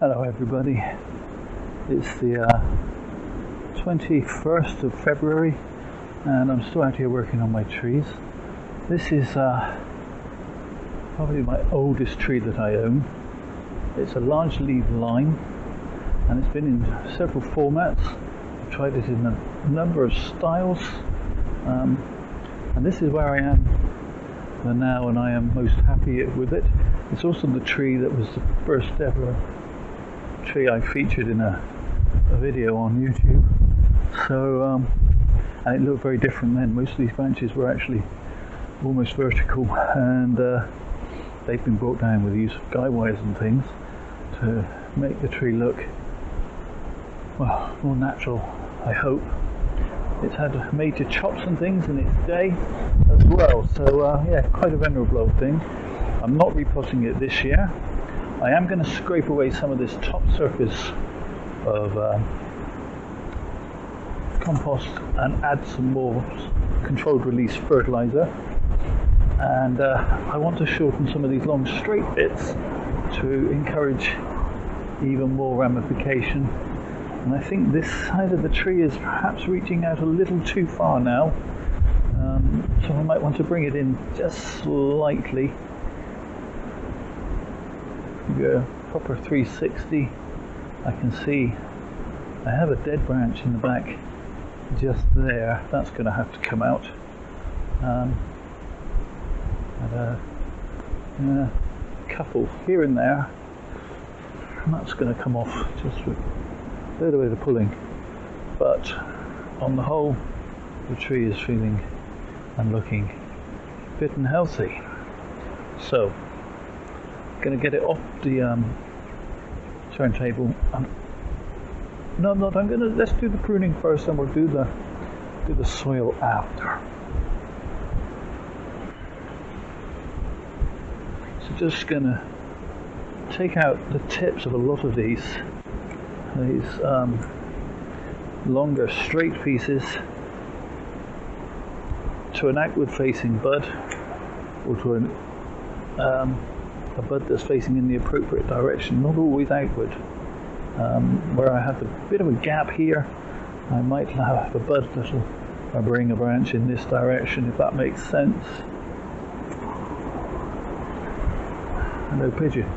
Hello everybody, it's the 21st of February and I'm still out here working on my trees. This is probably my oldest tree that I own. It's a large leaf lime and it's been in several formats. I've tried it in a number of styles and this is where I am now, and I am most happy with it. It's also the tree that was the first ever tree I featured in a video on YouTube. So and it looked very different then. Most of these branches were actually almost vertical, and they've been brought down with the use of guy wires and things to make the tree look, well, more natural, I hope. It's had major chops and things in its day as well, so yeah, quite a venerable old thing. I'm not repotting it this year. I am going to scrape away some of this top surface of compost and add some more controlled release fertiliser, and I want to shorten some of these long straight bits to encourage even more ramification. And I think this side of the tree is perhaps reaching out a little too far now, so I might want to bring it in just slightly. Go proper 360. I can see I have a dead branch in the back just there. That's going to have to come out. And a couple here and there. And that's going to come off just with a little bit of pulling. But on the whole, the tree is feeling and looking fit and healthy. So, going to get it off the turntable. No, I'm not. Let's do the pruning first, and we'll do the soil after. So just going to take out the tips of a lot of these longer straight pieces to an outward facing bud, or to a bud that's facing in the appropriate direction, not always outward. Where I have a bit of a gap here, I might have a bud that'll bring a branch in this direction, if that makes sense. Hello, pigeon.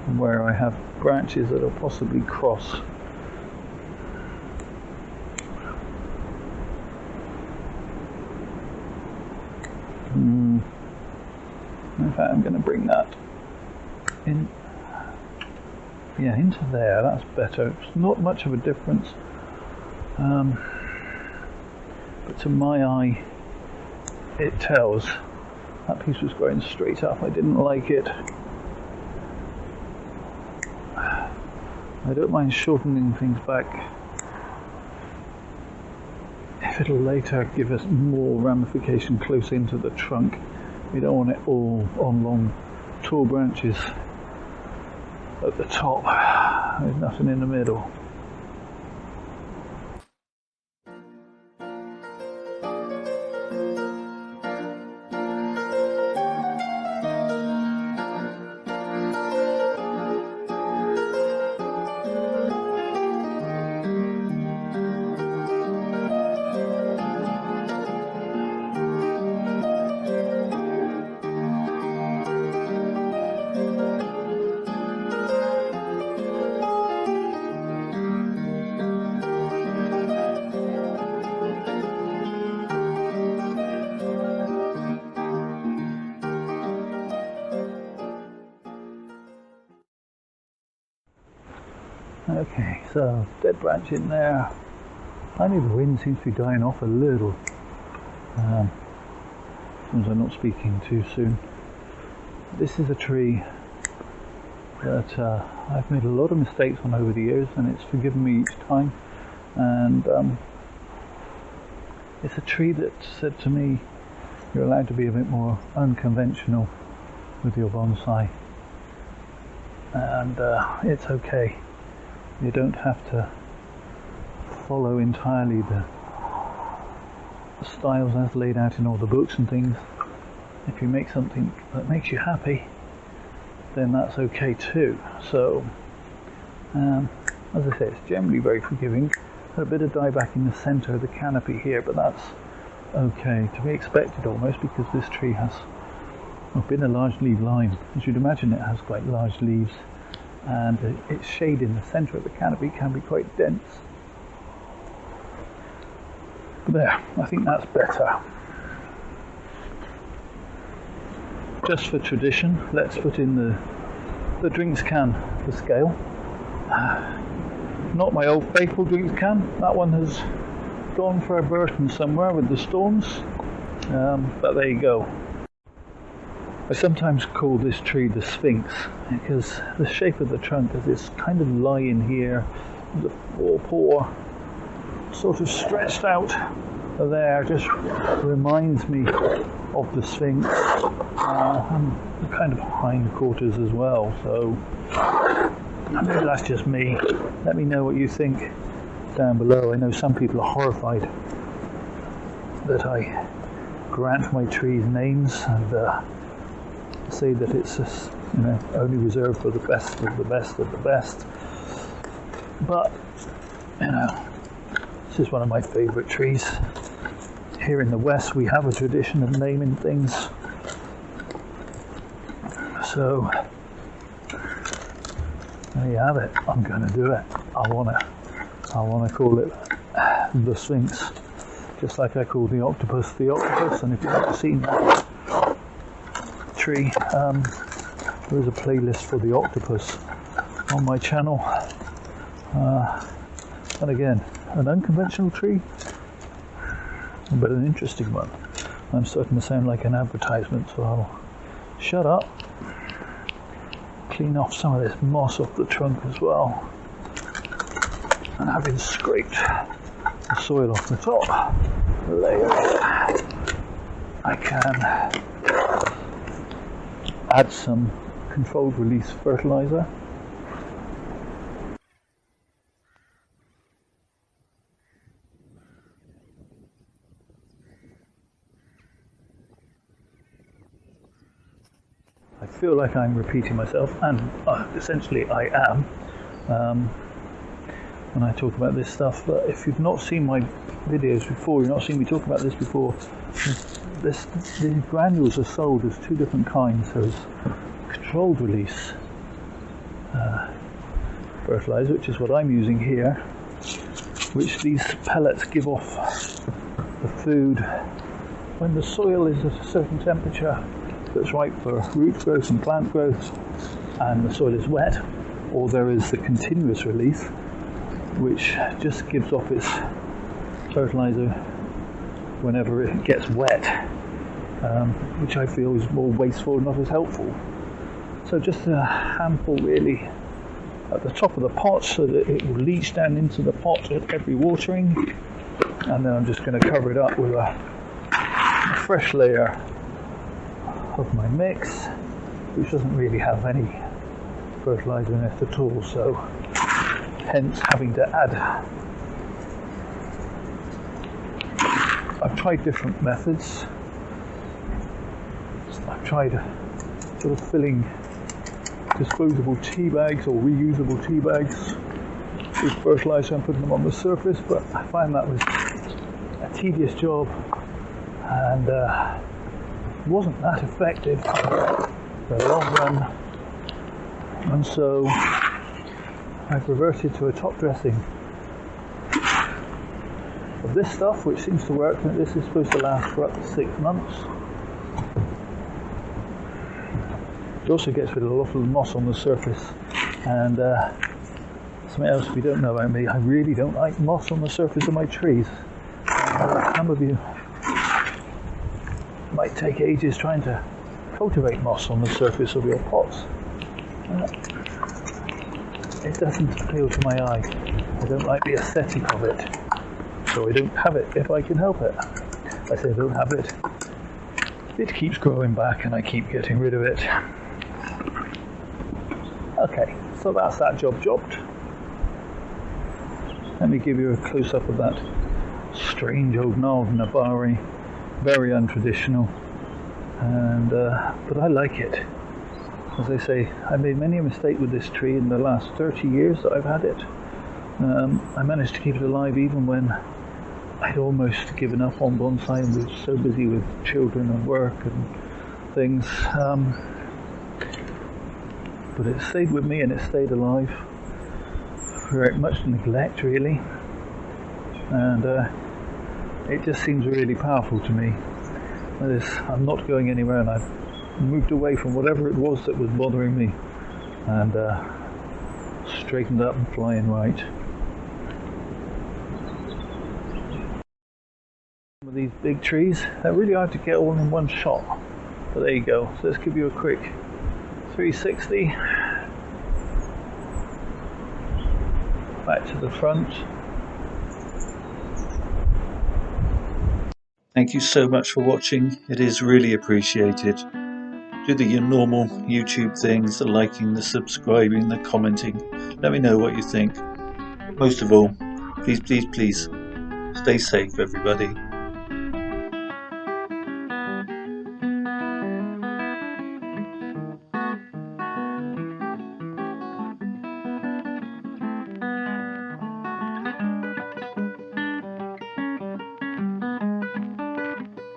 And where I have branches that will possibly cross. In fact, I'm going to bring that in, yeah, into there. That's better. It's not much of a difference, but to my eye, it tells. That piece was growing straight up. I didn't like it. I don't mind shortening things back if it'll later give us more ramification close into the trunk. We don't want it all on long, tall branches at the top. There's nothing in the middle. Okay, so dead branch in there. Finally the wind seems to be dying off a little. As long as I'm not speaking too soon. This is a tree that I've made a lot of mistakes on over the years, and it's forgiven me each time. And it's a tree that said to me, you're allowed to be a bit more unconventional with your bonsai. And it's okay. You don't have to follow entirely styles as laid out in all the books and things. If you make something that makes you happy, then that's okay too. So, as I say, it's generally very forgiving. Got a bit of dieback in the centre of the canopy here, but that's okay, to be expected almost, because this tree has been a large leaf lime. As you'd imagine, it has quite large leaves, and its shade in the centre of the canopy can be quite dense. But there, I think that's better. Just for tradition, let's put in the drinks can for scale. Not my old faithful drinks can. That one has gone for a burden somewhere with the storms, but there you go. I sometimes call this tree the Sphinx because the shape of the trunk is this kind of line here, the forepaw sort of stretched out there, just reminds me of the Sphinx, and the kind of hindquarters as well. So maybe that's just me. Let me know what you think down below. I know some people are horrified that I grant my trees names and say that it's just, only reserved for the best of the best of the best. But this is one of my favourite trees. Here in the West we have a tradition of naming things. So there you have it. I'm going to do it. I want to call it the Sphinx, just like I call the octopus the octopus. And if you've not seen that tree, there is a playlist for the octopus on my channel. And again, an unconventional tree, but an interesting one. I'm starting to sound like an advertisement, so I'll shut up. Clean off some of this moss off the trunk as well. And having scraped the soil off the top layer, I can add some controlled release fertiliser. I feel like I'm repeating myself, and essentially I am when I talk about this stuff. But if you've not seen my videos before, you've not seen me talk about this before, the granules are sold as two different kinds. There's controlled release fertiliser, which is what I'm using here, which these pellets give off the food when the soil is at a certain temperature that's right for root growth and plant growth, and the soil is wet. Or there is the continuous release, which just gives off its fertiliser whenever it gets wet, which I feel is more wasteful and not as helpful. So just a handful really at the top of the pot, so that it will leach down into the pot at every watering, and then I'm just going to cover it up with a fresh layer of my mix, which doesn't really have any fertiliser in it at all, so hence having to add. I've tried different methods. I've tried sort of filling disposable tea bags or reusable ate bags with fertiliser and putting them on the surface, but I find that was a tedious job and wasn't that effective for the long run, and so I've reverted to a top dressing of this stuff, which seems to work. And this is supposed to last for up to 6 months. It also gets rid of a lot of the moss on the surface, and something else if you don't know about me, I really don't like moss on the surface of my trees. Some of you might take ages trying to cultivate moss on the surface of your pots. It doesn't appeal to my eye. I don't like the aesthetic of it, so I don't have it if I can help it. I say I don't have it. It keeps growing back and I keep getting rid of it. Okay, so that's that job jobbed. Let me give you a close-up of that strange old Nabari, very untraditional, and but I like it. As I say, I made many a mistake with this tree in the last 30 years that I've had it. I managed to keep it alive even when I'd almost given up on bonsai and was so busy with children and work and things. But it stayed with me and it stayed alive. Very much neglect, really. And it just seems really powerful to me. That is, I'm not going anywhere, and I've moved away from whatever it was that was bothering me and straightened up and flying right. Some of these big trees, they're really hard to get all in one shot, but there you go. So let's give you a quick 360 back to the front. Thank you so much for watching. It is really appreciated. Do your normal YouTube things, the liking, the subscribing, the commenting. Let me know what you think. Most of all, please, please, please stay safe, everybody.